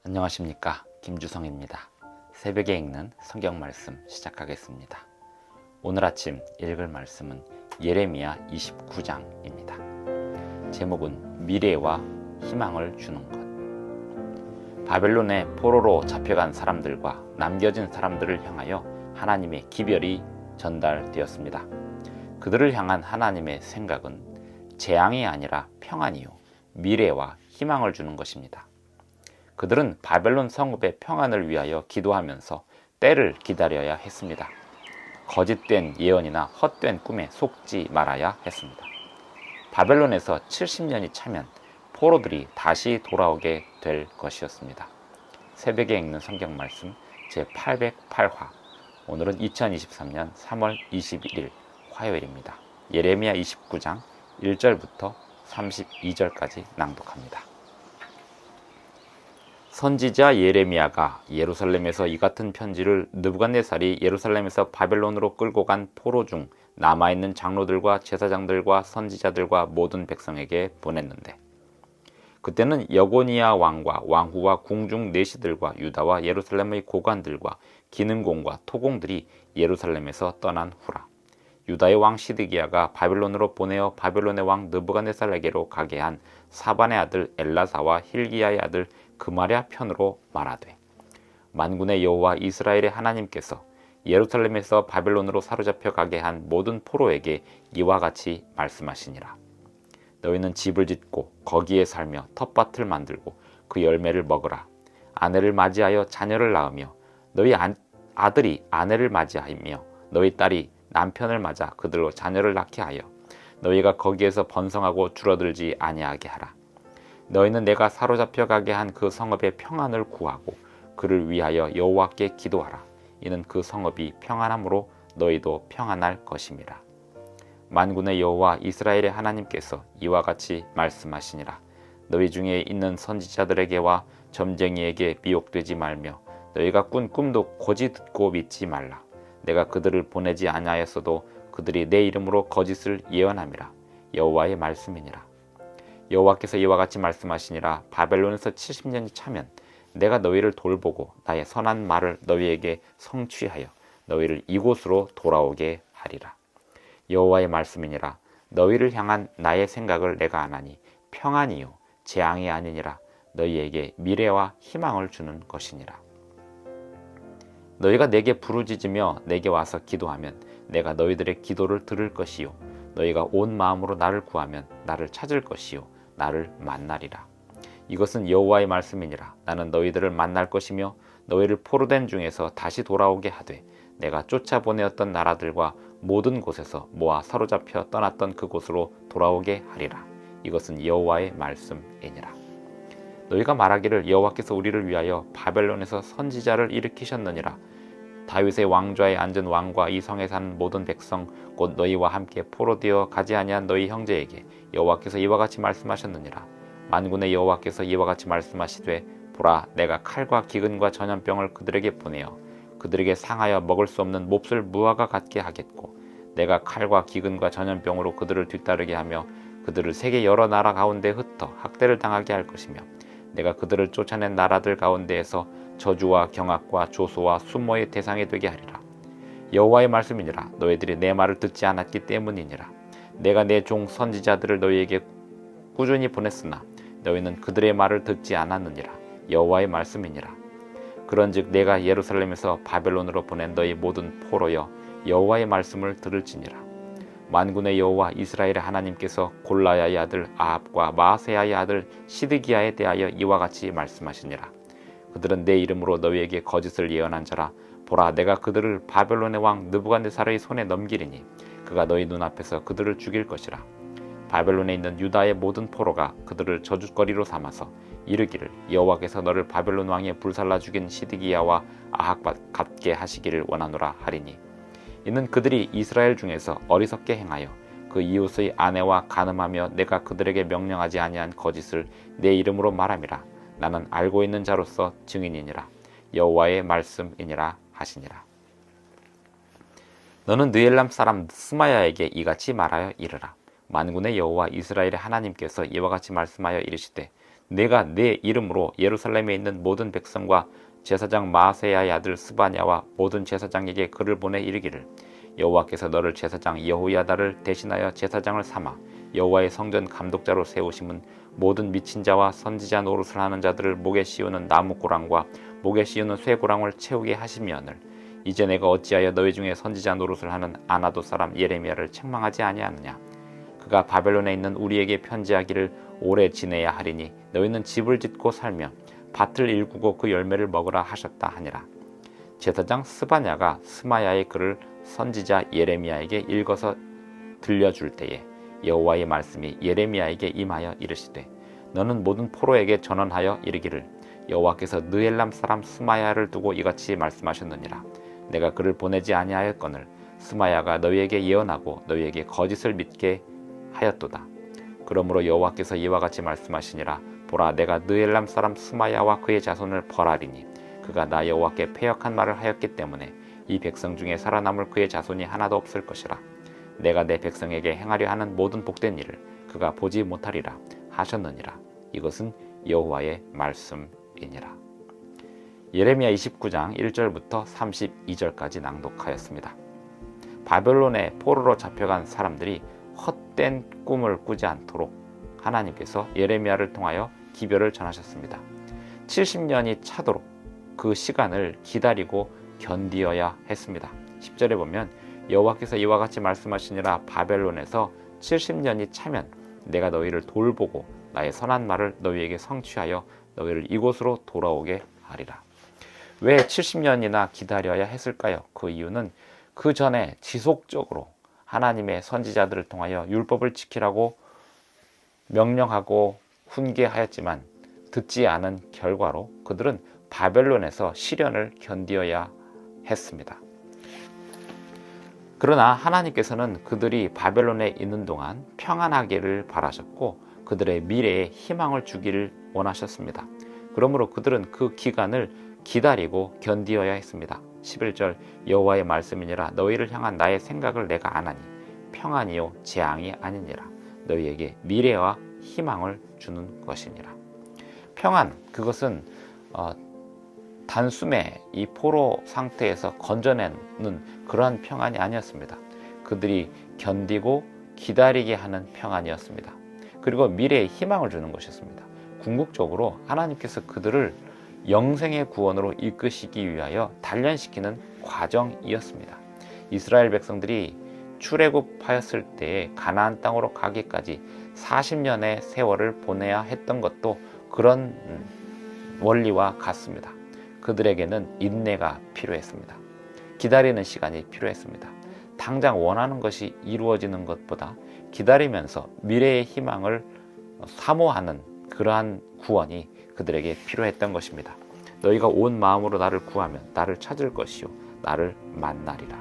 안녕하십니까, 김주성입니다. 새벽에 읽는 성경 말씀 시작하겠습니다. 오늘 아침 읽을 말씀은 예레미야 29장입니다. 제목은 미래와 희망을 주는 것. 바벨론의 포로로 잡혀간 사람들과 남겨진 사람들을 향하여 하나님의 기별이 전달되었습니다. 그들을 향한 하나님의 생각은 재앙이 아니라 평안이요, 미래와 희망을 주는 것입니다. 그들은 바벨론 성읍의 평안을 위하여 기도하면서 때를 기다려야 했습니다. 거짓된 예언이나 헛된 꿈에 속지 말아야 했습니다. 바벨론에서 70년이 차면 포로들이 다시 돌아오게 될 것이었습니다. 새벽에 읽는 성경 말씀 제808화. 오늘은 2023년 3월 21일 화요일입니다. 예레미야 29장 1절부터 32절까지 낭독합니다. 선지자 예레미야가 예루살렘에서 이 같은 편지를 느부갓네살이 예루살렘에서 바벨론으로 끌고 간 포로 중 남아있는 장로들과 제사장들과 선지자들과 모든 백성에게 보냈는데, 그때는 여고니야 왕과 왕후와 궁중 내시들과 유다와 예루살렘의 고관들과 기능공과 토공들이 예루살렘에서 떠난 후라. 유다의 왕 시드기야가 바벨론으로 보내어 바벨론의 왕 느부갓네살에게로 가게 한 사반의 아들 엘라사와 힐기야의 아들 그마랴 편으로 말하되, 만군의 여호와 이스라엘의 하나님께서 예루살렘에서 바벨론으로 사로잡혀 가게 한 모든 포로에게 이와 같이 말씀하시니라. 너희는 집을 짓고 거기에 살며 텃밭을 만들고 그 열매를 먹으라. 아내를 맞이하여 자녀를 낳으며 너희 아들이 아내를 맞이하며 너희 딸이 남편을 맞아 그들로 자녀를 낳게 하여 너희가 거기에서 번성하고 줄어들지 아니하게 하라. 너희는 내가 사로잡혀 가게 한 그 성읍의 평안을 구하고 그를 위하여 여호와께 기도하라. 이는 그 성읍이 평안함으로 너희도 평안할 것임이라. 만군의 여호와 이스라엘의 하나님께서 이와 같이 말씀하시니라. 너희 중에 있는 선지자들에게와 점쟁이에게 미혹되지 말며 너희가 꾼 꿈도 고지 듣고 믿지 말라. 내가 그들을 보내지 아니하였어도 그들이 내 이름으로 거짓을 예언함이라. 여호와의 말씀이니라. 여호와께서 이와 같이 말씀하시니라. 바벨론에서 70년이 차면 내가 너희를 돌보고 나의 선한 말을 너희에게 성취하여 너희를 이곳으로 돌아오게 하리라. 여호와의 말씀이니라. 너희를 향한 나의 생각을 내가 아나니 평안이요 재앙이 아니니라. 너희에게 미래와 희망을 주는 것이니라. 너희가 내게 부르짖으며 내게 와서 기도하면 내가 너희들의 기도를 들을 것이요 너희가 온 마음으로 나를 구하면 나를 찾을 것이요 나를 만나리라. 이것은 여호와의 말씀이니라. 나는 너희들을 만날 것이며 너희를 포로된 중에서 다시 돌아오게 하되 내가 쫓아보내었던 나라들과 모든 곳에서 모아 사로잡혀 떠났던 그곳으로 돌아오게 하리라. 이것은 여호와의 말씀이니라. 너희가 말하기를 여호와께서 우리를 위하여 바벨론에서 선지자를 일으키셨느니라. 다윗의 왕좌에 앉은 왕과 이 성에 사는 모든 백성 곧 너희와 함께 포로되어 가지 아니한 너희 형제에게 여호와께서 이와 같이 말씀하셨느니라. 만군의 여호와께서 이와 같이 말씀하시되, 보라, 내가 칼과 기근과 전염병을 그들에게 보내어 그들에게 상하여 먹을 수 없는 몹쓸 무화과 같게 하겠고, 내가 칼과 기근과 전염병으로 그들을 뒤따르게 하며 그들을 세계 여러 나라 가운데 흩어 학대를 당하게 할 것이며, 내가 그들을 쫓아낸 나라들 가운데에서 저주와 경악과 조소와 수모의 대상이 되게 하리라. 여호와의 말씀이니라. 너희들이 내 말을 듣지 않았기 때문이니라. 내가 내 종 선지자들을 너희에게 꾸준히 보냈으나 너희는 그들의 말을 듣지 않았느니라. 여호와의 말씀이니라. 그런즉 내가 예루살렘에서 바벨론으로 보낸 너희 모든 포로여, 여호와의 말씀을 들을지니라. 만군의 여호와 이스라엘의 하나님께서 골라야의 아들 아합과 마아세야의 아들 시드기야에 대하여 이와 같이 말씀하시니라. 그들은 내 이름으로 너희에게 거짓을 예언한 자라. 보라, 내가 그들을 바벨론의 왕 느부갓네살의 손에 넘기리니 그가 너희 눈앞에서 그들을 죽일 것이라. 바벨론에 있는 유다의 모든 포로가 그들을 저주거리로 삼아서 이르기를 여호와께서 너를 바벨론 왕에 불살라 죽인 시드기야와 아합 같게 하시기를 원하노라 하리니, 이는 그들이 이스라엘 중에서 어리석게 행하여 그 이웃의 아내와 간음하며 내가 그들에게 명령하지 아니한 거짓을 내 이름으로 말함이라. 나는 알고 있는 자로서 증인이니라. 여호와의 말씀이니라 하시니라. 너는 느엘람 사람 스마야에게 이같이 말하여 이르라. 만군의 여호와 이스라엘의 하나님께서 이와 같이 말씀하여 이르시되, 내가 내 이름으로 예루살렘에 있는 모든 백성과 제사장 마아세야의 아들 스바냐와 모든 제사장에게 글을 보내 이르기를 여호와께서 너를 제사장 여호야다를 대신하여 제사장을 삼아 여호와의 성전 감독자로 세우심은 모든 미친 자와 선지자 노릇을 하는 자들을 목에 씌우는 나무 고랑과 목에 씌우는 쇠 고랑을 채우게 하시며늘 이제 내가 어찌하여 너희 중에 선지자 노릇을 하는 아나도 사람 예레미야를 책망하지 아니하느냐. 그가 바벨론에 있는 우리에게 편지하기를 오래 지내야 하리니 너희는 집을 짓고 살며 밭을 일구고 그 열매를 먹으라 하셨다 하니라. 제사장 스바냐가 스마야의 글을 선지자 예레미야에게 읽어서 들려줄 때에 여호와의 말씀이 예레미야에게 임하여 이르시되 너는 모든 포로에게 전언하여 이르기를 여호와께서 느엘람 사람 스마야를 두고 이같이 말씀하셨느니라. 내가 그를 보내지 아니하였거늘 스마야가 너희에게 예언하고 너희에게 거짓을 믿게 하였도다. 그러므로 여호와께서 이와 같이 말씀하시니라. 보라, 내가 느엘람 사람 스마야와 그의 자손을 벌하리니 그가 나 여호와께 패역한 말을 하였기 때문에 이 백성 중에 살아남을 그의 자손이 하나도 없을 것이라. 내가 내 백성에게 행하려 하는 모든 복된 일을 그가 보지 못하리라 하셨느니라. 이것은 여호와의 말씀이니라. 예레미야 29장 1절부터 32절까지 낭독하였습니다. 바벨론의 포로로 잡혀간 사람들이 헛된 꿈을 꾸지 않도록 하나님께서 예레미야를 통하여 기별을 전하셨습니다. 70년이 차도록 그 시간을 기다리고 견디어야 했습니다. 10절에 보면 여호와께서 이와 같이 말씀하시니라. 바벨론에서 70년이 차면 내가 너희를 돌보고 나의 선한 말을 너희에게 성취하여 너희를 이곳으로 돌아오게 하리라. 왜 70년이나 기다려야 했을까요? 그 이유는 그 전에 지속적으로 하나님의 선지자들을 통하여 율법을 지키라고 명령하고 훈계하였지만 듣지 않은 결과로 그들은 바벨론에서 시련을 견디어야 했습니다. 그러나 하나님께서는 그들이 바벨론에 있는 동안 평안하기를 바라셨고 그들의 미래에 희망을 주기를 원하셨습니다. 그러므로 그들은 그 기간을 기다리고 견디어야 했습니다. 11절 여호와의 말씀이니라. 너희를 향한 나의 생각을 내가 아나니 평안이요 재앙이 아니니라. 너희에게 미래와 희망을 주는 것이니라. 평안, 그것은 단숨에 이 포로 상태에서 건져내는 그러한 평안이 아니었습니다. 그들이 견디고 기다리게 하는 평안이었습니다. 그리고 미래에 희망을 주는 것이었습니다. 궁극적으로 하나님께서 그들을 영생의 구원으로 이끄시기 위하여 단련시키는 과정이었습니다. 이스라엘 백성들이 출애굽하였을 때에 가나안 땅으로 가기까지 40년의 세월을 보내야 했던 것도 그런 원리와 같습니다. 그들에게는 인내가 필요했습니다. 기다리는 시간이 필요했습니다. 당장 원하는 것이 이루어지는 것보다 기다리면서 미래의 희망을 사모하는 그러한 구원이 그들에게 필요했던 것입니다. 너희가 온 마음으로 나를 구하면 나를 찾을 것이요 나를 만나리라.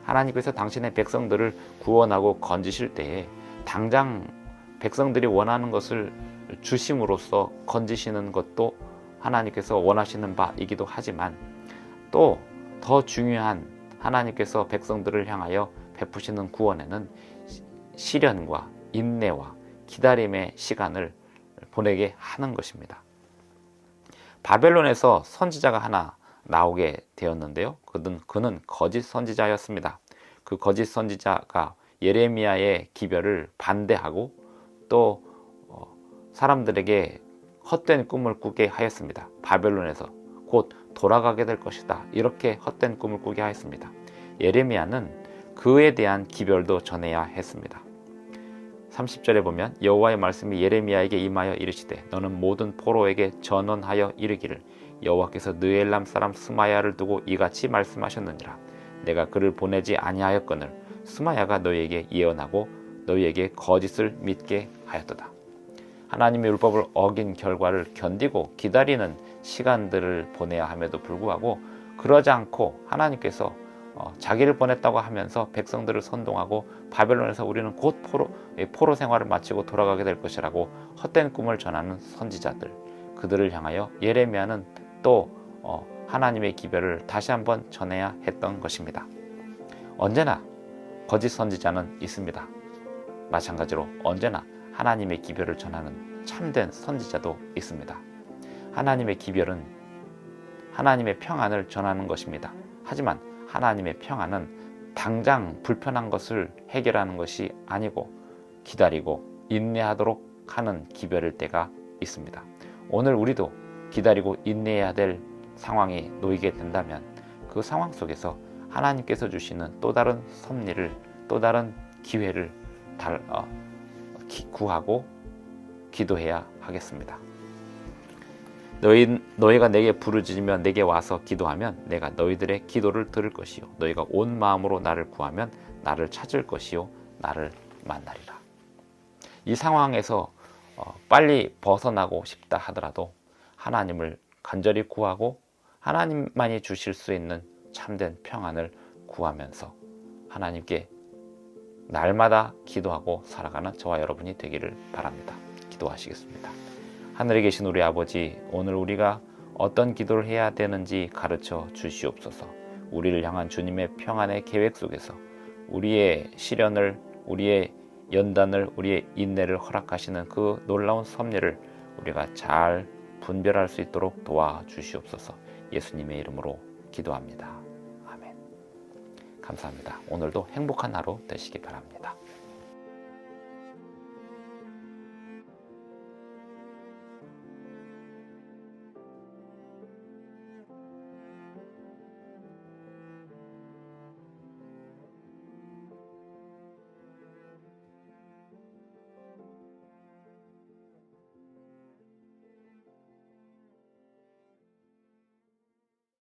하나님께서 당신의 백성들을 구원하고 건지실 때에 당장 백성들이 원하는 것을 주심으로써 건지시는 것도 하나님께서 원하시는 바이기도 하지만 또 더 중요한 하나님께서 백성들을 향하여 베푸시는 구원에는 시련과 인내와 기다림의 시간을 보내게 하는 것입니다. 바벨론에서 선지자가 하나 나오게 되었는데요. 그는 거짓 선지자였습니다. 그 거짓 선지자가 예레미야의 기별을 반대하고 또 사람들에게 헛된 꿈을 꾸게 하였습니다. 바벨론에서 곧 돌아가게 될 것이다. 이렇게 헛된 꿈을 꾸게 하였습니다. 예레미야는 그에 대한 기별도 전해야 했습니다. 30절에 보면 여호와의 말씀이 예레미야에게 임하여 이르시되 너는 모든 포로에게 전언하여 이르기를 여호와께서 느엘람 사람 스마야를 두고 이같이 말씀하셨느니라. 내가 그를 보내지 아니하였거늘 스마야가 너희에게 예언하고 너희에게 거짓을 믿게 하였도다. 하나님의 율법을 어긴 결과를 견디고 기다리는 시간들을 보내야 함에도 불구하고 그러지 않고 하나님께서 자기를 보냈다고 하면서 백성들을 선동하고 바벨론에서 우리는 곧 포로 생활을 마치고 돌아가게 될 것이라고 헛된 꿈을 전하는 선지자들, 그들을 향하여 예레미야는 또 하나님의 기별을 다시 한번 전해야 했던 것입니다. 언제나 거짓 선지자는 있습니다. 마찬가지로 언제나 하나님의 기별을 전하는 참된 선지자도 있습니다. 하나님의 기별은 하나님의 평안을 전하는 것입니다. 하지만 하나님의 평안은 당장 불편한 것을 해결하는 것이 아니고 기다리고 인내하도록 하는 기별일 때가 있습니다. 오늘 우리도 기다리고 인내해야 될 상황에 놓이게 된다면 그 상황 속에서 하나님께서 주시는 또 다른 섭리를, 또 다른 기회를 구하고 기도해야 하겠습니다. 너희가 내게 부르짖으며 내게 와서 기도하면 내가 너희들의 기도를 들을 것이요 너희가 온 마음으로 나를 구하면 나를 찾을 것이요 나를 만나리라. 이 상황에서 빨리 벗어나고 싶다 하더라도 하나님을 간절히 구하고 하나님만이 주실 수 있는 참된 평안을 구하면서 하나님께 날마다 기도하고 살아가는 저와 여러분이 되기를 바랍니다. 기도하시겠습니다. 하늘에 계신 우리 아버지, 오늘 우리가 어떤 기도를 해야 되는지 가르쳐 주시옵소서. 우리를 향한 주님의 평안의 계획 속에서 우리의 시련을, 우리의 연단을, 우리의 인내를 허락하시는 그 놀라운 섭리를 우리가 잘 분별할 수 있도록 도와주시옵소서. 예수님의 이름으로 기도합니다. 아멘. 감사합니다. 오늘도 행복한 하루 되시기 바랍니다.